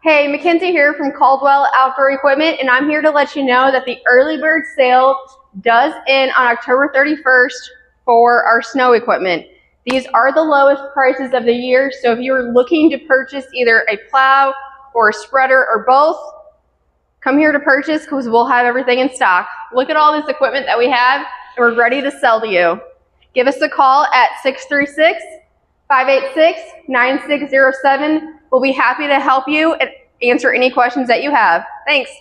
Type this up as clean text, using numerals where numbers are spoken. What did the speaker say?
Hey, Mackenzie here from Caldwell Outdoor Equipment, and I'm here to let you know that the early bird sale does end on October 31st for our snow equipment. These are the lowest prices of the year, so if you're looking to purchase either a plow or a spreader or both, come here to purchase because we'll have everything in stock. Look at all this equipment that we have, and we're ready to sell to you. Give us a call at 636-586-9607. We'll be happy to help you and answer any questions that you have. Thanks.